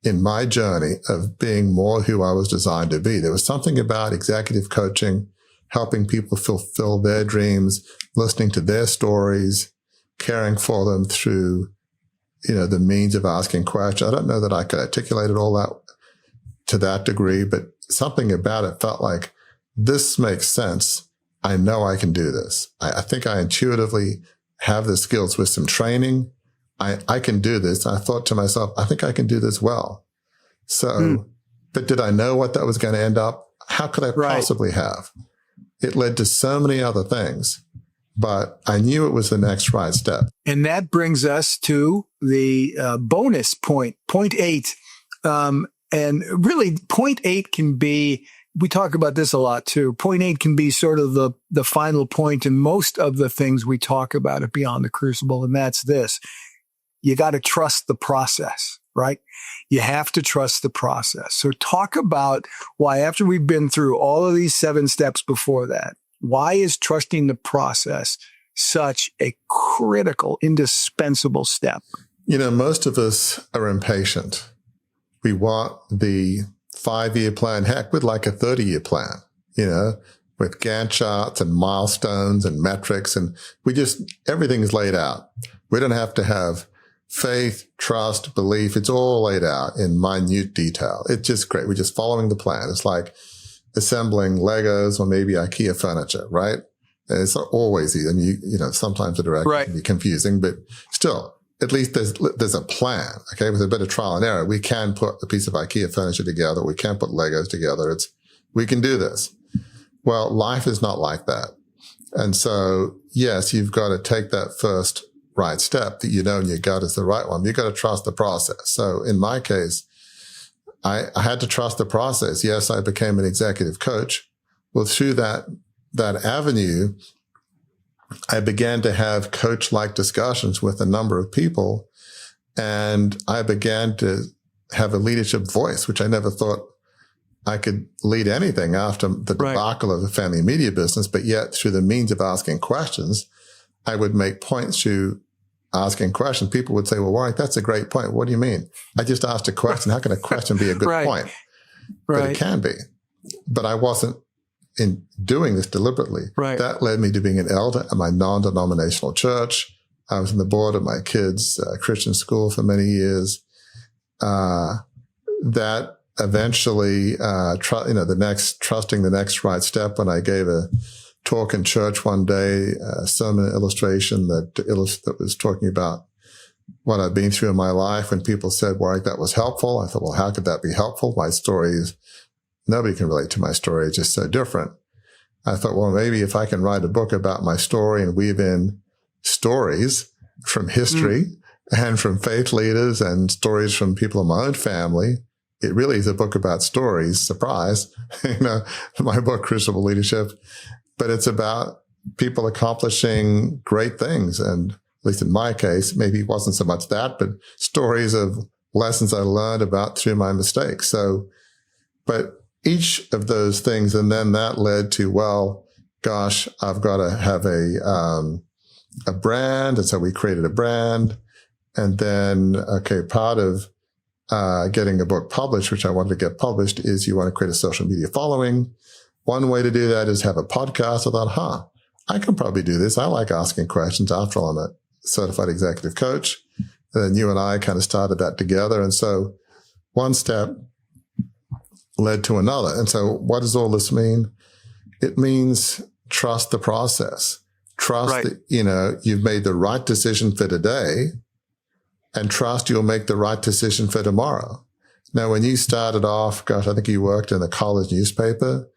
in my journey of being more who I was designed to be. There was something about executive coaching, helping people fulfill their dreams, listening to their stories, caring for them through, the means of asking questions. I don't know that I could articulate it all that to that degree, but something about it felt like this makes sense. I know I can do this. I think I intuitively have the skills with some training. I can do this. I thought to myself, I think I can do this well. So, but did I know what that was going to end up? How could I possibly have? It led to so many other things, but I knew it was the next right step. And that brings us to the bonus point 8. And really, point 8 can be, we talk about this a lot too. Point 8 can be sort of the final point in most of the things we talk about at Beyond the Crucible. And that's this. You got to trust the process, right? You have to trust the process. So talk about why, after we've been through all of these 7 steps before that, why is trusting the process such a critical, indispensable step? Most of us are impatient. We want the 5-year plan, heck, with like a 30-year plan, with Gantt charts and milestones and metrics. And everything is laid out. We don't have to have faith, trust, belief. It's all laid out in minute detail. It's just great. We're just following the plan. It's like assembling Legos or maybe IKEA furniture, right? It's always easy. And sometimes the direction can be confusing, but still, at least there's a plan. Okay. With a bit of trial and error, we can put a piece of IKEA furniture together. We can put Legos together. We can do this. Well, life is not like that. And so, yes, you've got to take that first right step that in your gut is the right one. You've got to trust the process. So in my case, I had to trust the process. Yes, I became an executive coach. Well, through that avenue, I began to have coach-like discussions with a number of people, and I began to have a leadership voice, which I never thought I could lead anything after the debacle of the family media business. But yet, through the means of asking questions, I would make points through asking questions. People would say, well, Warwick, that's a great point. What do you mean? I just asked a question. How can a question be a good point? But it can be. But I wasn't in doing this deliberately. That led me to being an elder at my non-denominational church. I was on the board of my kids' Christian school for many years. That eventually, trusting the next right step, when I gave a talk in church one day, a sermon illustration that was talking about what I've been through in my life. When people said, Warwick, that was helpful, I thought, well, how could that be helpful? My story is, nobody can relate to my story. It's just so different. I thought, well, maybe if I can write a book about my story and weave in stories from history and from faith leaders and stories from people in my own family, it really is a book about stories. Surprise, my book, Crucible Leadership, but it's about people accomplishing great things. And at least in my case, maybe it wasn't so much that, but stories of lessons I learned about through my mistakes. So, but each of those things, and then that led to, well, gosh, I've got to have a brand. And so we created a brand. And then, okay, part of getting a book published, which I wanted to get published, is you want to create a social media following. One way to do that is have a podcast. I thought, I can probably do this. I like asking questions. After all, I'm a certified executive coach. And then you and I kind of started that together. And so one step led to another. And so what does all this mean? It means trust the process. Trust that, you've made the right decision for today, and trust you'll make the right decision for tomorrow. Now, when you started off, gosh, I think you worked in the college newspaper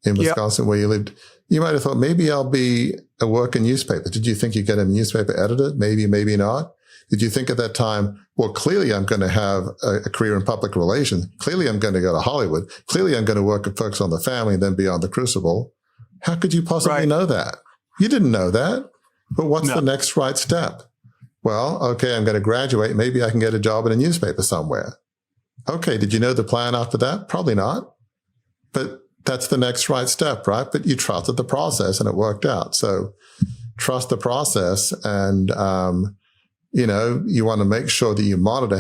in Wisconsin where you lived. You might have thought, maybe I'll be a working newspaper. Did you think you'd get a newspaper editor? Maybe, maybe not. Did you think at that time, well, clearly I'm going to have a career in public relations. Clearly I'm going to go to Hollywood. Clearly I'm going to work and focus on the family and then Beyond the Crucible. How could you possibly know that? You didn't know that. But what's the next right step? Well, okay, I'm going to graduate. Maybe I can get a job in a newspaper somewhere. Okay, did you know the plan after that? Probably not. But that's the next right step, right? But you trusted the process and it worked out. So trust the process, and you want to make sure that you monitor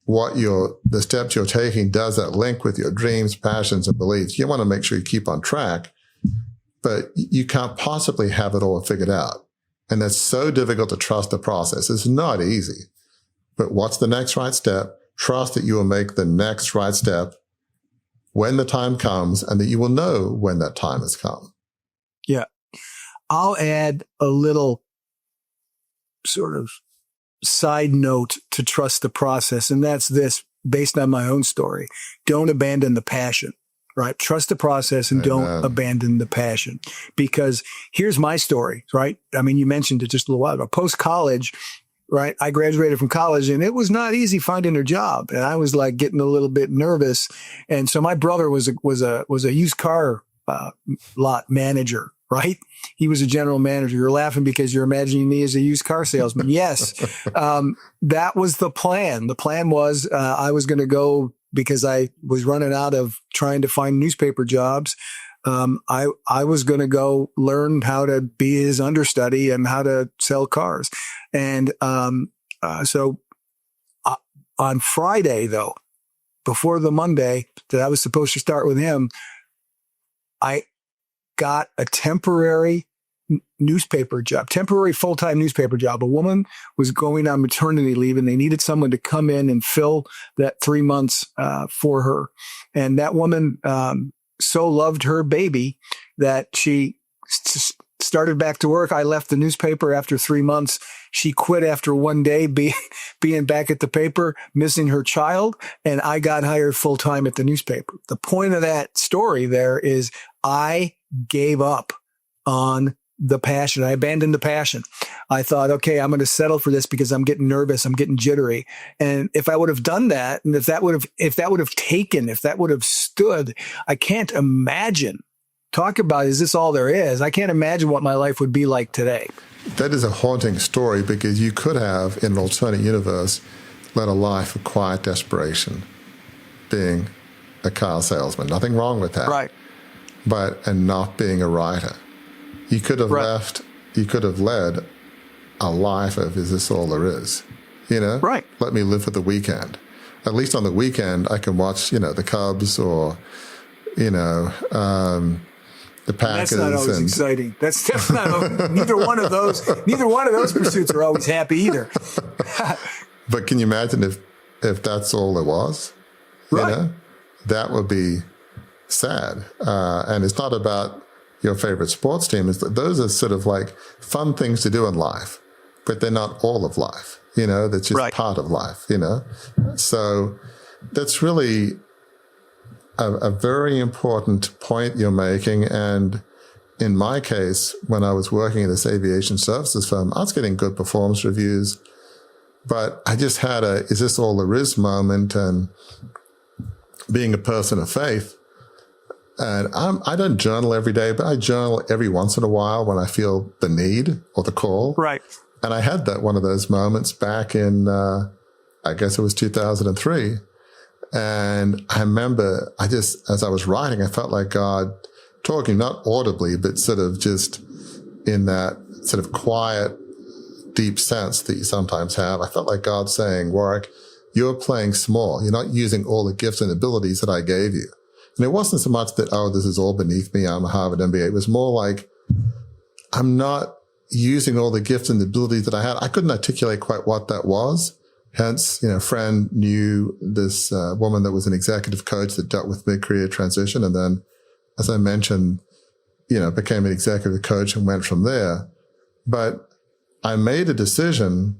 the steps you're taking, does that link with your dreams, passions, and beliefs. You want to make sure you keep on track, but you can't possibly have it all figured out. And that's so difficult to trust the process. It's not easy. But what's the next right step? Trust that you will make the next right step when the time comes, and that you will know when that time has come. Yeah. I'll add a little sort of side note to trust the process. And that's this, based on my own story. Don't abandon the passion, right? Trust the process and don't abandon the passion. Because here's my story, right? I mean, you mentioned it just a little while ago. Post-college, right? I graduated from college and it was not easy finding a job. And I was like getting a little bit nervous. And so my brother was a used car lot manager, right? He was a general manager. You're laughing because you're imagining me as a used car salesman. Yes. That was the plan. The plan was, I was going to go, because I was running out of trying to find newspaper jobs. I was going to go learn how to be his understudy and how to sell cars. And, so on Friday though, before the Monday that I was supposed to start with him, I got a temporary newspaper job, temporary full-time newspaper job. A woman was going on maternity leave and they needed someone to come in and fill that 3 months, for her. And that woman, so loved her baby that she started back to work. I left the newspaper after 3 months. She quit after one day being back at the paper, missing her child. And I got hired full time at the newspaper. The point of that story there is I gave up on the passion. I abandoned the passion. I thought, okay, I'm going to settle for this because I'm getting nervous. I'm getting jittery. And if I would have done that, and if that would have stood, I can't imagine. Talk about, is this all there is? I can't imagine what my life would be like today. That is a haunting story, because you could have, in an alternate universe, led a life of quiet desperation, being a car salesman. Nothing wrong with that. Right. And not being a writer. You could have led a life of, is this all there is? Right. Let me live for the weekend. At least on the weekend, I can watch, the Cubs or, the Packers. That's not always exciting. That's not neither one of those pursuits are always happy either. But can you imagine if that's all there was? Right. You know, that would be sad. And it's not about your favorite sports team. Those are sort of like fun things to do in life, but they're not all of life. You know, that's just part of life, you know. So that's really a very important point you're making. And in my case, when I was working at this aviation services firm, I was getting good performance reviews, but I just had is this all there is moment? And being a person of faith, and I don't journal every day, but I journal every once in a while when I feel the need or the call. Right. And I had one of those moments back in, I guess it was 2003. And I remember as I was writing, I felt like God talking, not audibly, but sort of just in that sort of quiet, deep sense that you sometimes have. I felt like God saying, Warwick, you're playing small. You're not using all the gifts and abilities that I gave you. And it wasn't so much that, this is all beneath me. I'm a Harvard MBA. It was more like, I'm not using all the gifts and the abilities that I had. I couldn't articulate quite what that was. Hence, a friend knew this woman that was an executive coach that dealt with mid-career transition. And then, as I mentioned, became an executive coach and went from there. But I made a decision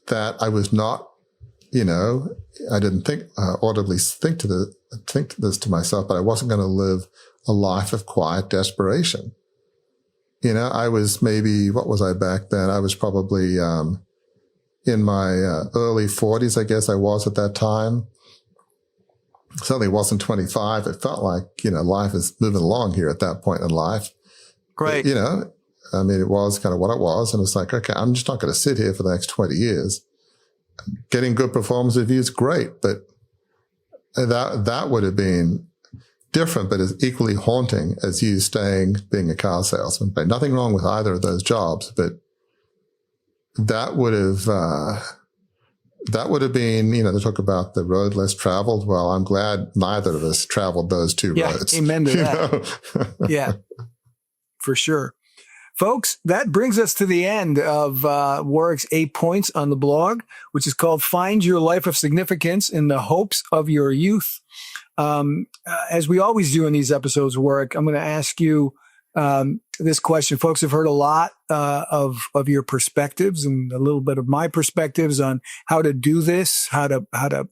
that I was not, I didn't audibly think this to myself, but I wasn't going to live a life of quiet desperation. I was maybe, what was I back then? I was probably in my early 40s, I guess I was at that time. Certainly wasn't 25. It felt like, life is moving along here at that point in life. Great. But, it was kind of what it was. And it's like, okay, I'm just not going to sit here for the next 20 years. Getting good performance reviews, great. But that would have been different, but as equally haunting as you being a car salesman. But nothing wrong with either of those jobs, but that would have been, they talk about the road less traveled. Well, I'm glad neither of us traveled those two roads. Amen to that. Yeah, for sure. Folks, that brings us to the end of Warwick's 8 points on the blog, which is called Find Your Life of Significance in the Hopes of Your Youth. As we always do in these episodes, Warwick, I'm going to ask you this question. Folks have heard a lot of your perspectives and a little bit of my perspectives on how to do this, how to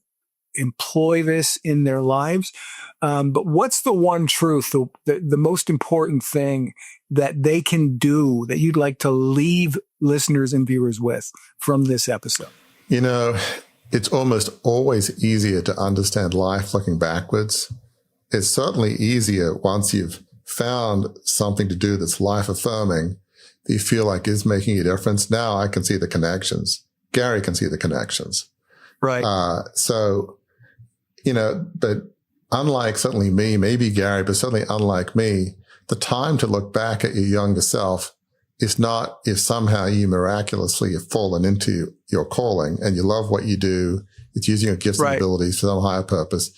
employ this in their lives. But what's the one truth, the most important thing that they can do that you'd like to leave listeners and viewers with from this episode? It's almost always easier to understand life looking backwards. It's certainly easier once you've found something to do that's life affirming that you feel like is making a difference. Now I can see the connections. Gary can see the connections. Right. But unlike certainly me, maybe Gary, but certainly unlike me, the time to look back at your younger self is not if somehow you miraculously have fallen into your calling and you love what you do. It's using your gifts and abilities for some higher purpose.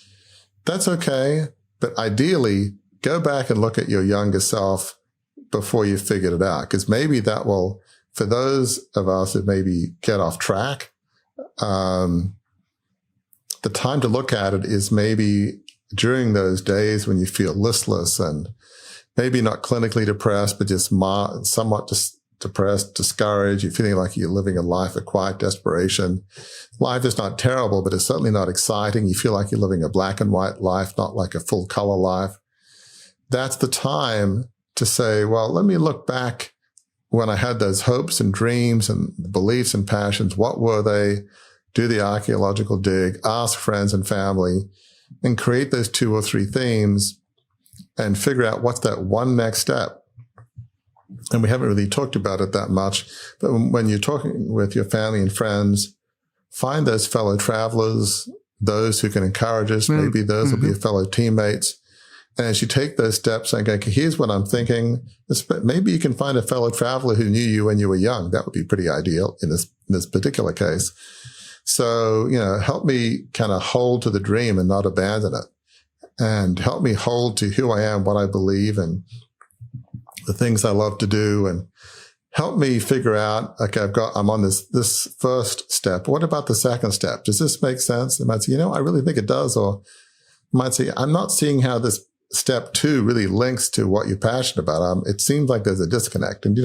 That's okay. But ideally, go back and look at your younger self before you figured it out. Because maybe that will, for those of us that maybe get off track, the time to look at it is maybe during those days when you feel listless and maybe not clinically depressed, but just somewhat depressed, discouraged. You're feeling like you're living a life of quiet desperation. Life is not terrible, but it's certainly not exciting. You feel like you're living a black and white life, not like a full color life. That's the time to say, well, let me look back when I had those hopes and dreams and beliefs and passions. What were they? Do the archaeological dig, ask friends and family, and create those 2 or 3 themes and figure out what's that one next step. And we haven't really talked about it that much, but when you're talking with your family and friends, find those fellow travelers, those who can encourage us. Maybe those will be your fellow teammates. And as you take those steps and go, okay, here's what I'm thinking. Maybe you can find a fellow traveler who knew you when you were young. That would be pretty ideal in this particular case. So, help me kind of hold to the dream and not abandon it. And help me hold to who I am, what I believe, and the things I love to do, and help me figure out, okay, I'm on this first step. What about the second step? Does this make sense? They might say, I really think it does. Or might say, I'm not seeing how this step 2 really links to what you're passionate about. It seems like there's a disconnect. And,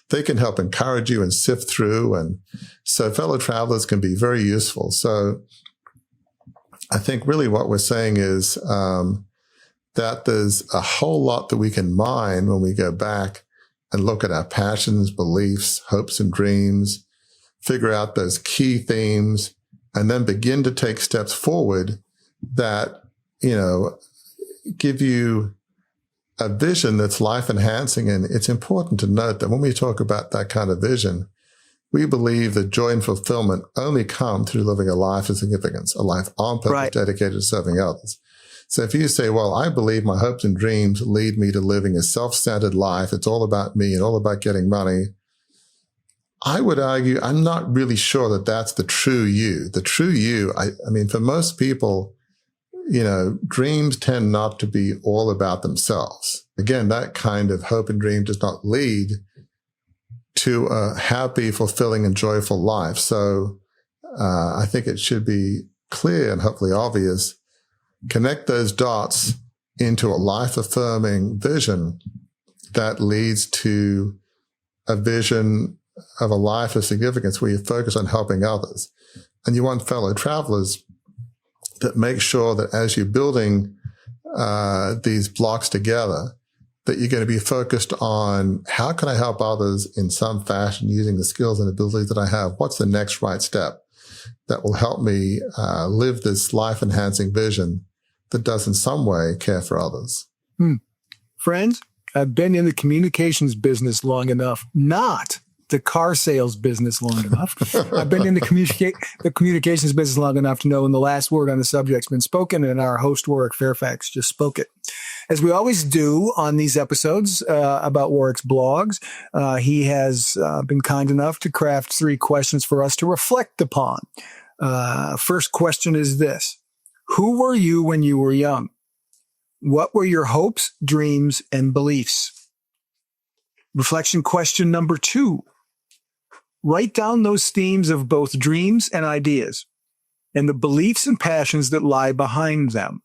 they can help encourage you and sift through. And so fellow travelers can be very useful. So I think really what we're saying is that there's a whole lot that we can mine when we go back and look at our passions, beliefs, hopes, and dreams, figure out those key themes, and then begin to take steps forward that, give you a vision that's life enhancing. And it's important to note that when we talk about that kind of vision, we believe that joy and fulfillment only come through living a life of significance, a life on purpose, Right. dedicated to serving others. So if you say, well, I believe my hopes and dreams lead me to living a self-centered life, it's all about me and all about getting money, I would argue I'm not really sure that that's the true you. The true you, I mean, for most people, dreams tend not to be all about themselves. Again, that kind of hope and dream does not lead to a happy, fulfilling, and joyful life. So I think it should be clear and hopefully obvious. Connect those dots into a life-affirming vision that leads to a vision of a life of significance where you focus on helping others. And you want fellow travelers that make sure that as you're building these blocks together, that you're going to be focused on how can I help others in some fashion using the skills and abilities that I have? What's the next right step that will help me live this life-enhancing vision that does in some way care for others? Friends, I've been in the communications business long enough, not the car sales business long enough. I've been in the communications business long enough to know when the last word on the subject's been spoken, and our host, Warwick Fairfax, just spoke it. As we always do on these episodes about Warwick's blogs, he has been kind enough to craft 3 questions for us to reflect upon. First question is this: who were you when you were young? What were your hopes, dreams, and beliefs? Reflection question number 2. Write down those themes of both dreams and ideas and the beliefs and passions that lie behind them.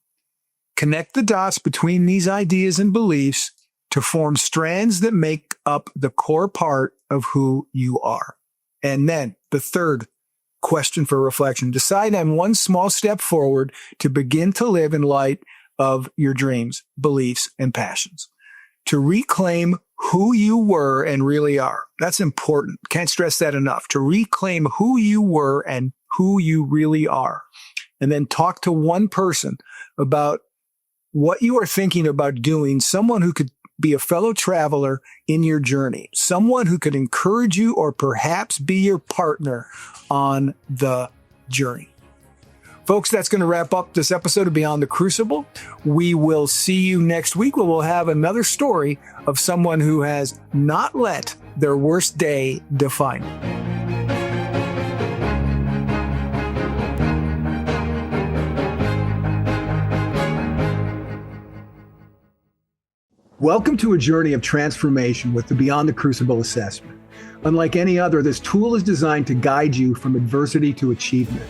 Connect the dots between these ideas and beliefs to form strands that make up the core part of who you are. And then the third question for reflection: decide on one small step forward to begin to live in light of your dreams, beliefs, and passions, to reclaim who you were and really are. That's important. Can't stress that enough. To reclaim who you were and who you really are. And then talk to one person about what you are thinking about doing, someone who could be a fellow traveler in your journey, someone who could encourage you or perhaps be your partner on the journey. Folks, that's going to wrap up this episode of Beyond the Crucible. We will see you next week, where we'll have another story of someone who has not let their worst day define them. Welcome to a journey of transformation with the Beyond the Crucible assessment. Unlike any other, this tool is designed to guide you from adversity to achievement.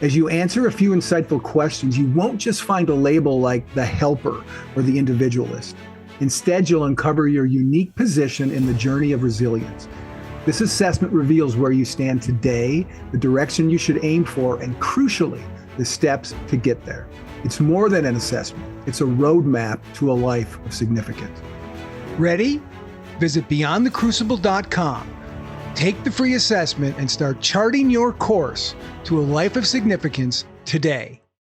As you answer a few insightful questions, you won't just find a label like the helper or the individualist. Instead, you'll uncover your unique position in the journey of resilience. This assessment reveals where you stand today, the direction you should aim for, and crucially, the steps to get there. It's more than an assessment. It's a roadmap to a life of significance. Ready? Visit beyondthecrucible.com. Take the free assessment and start charting your course to a life of significance today.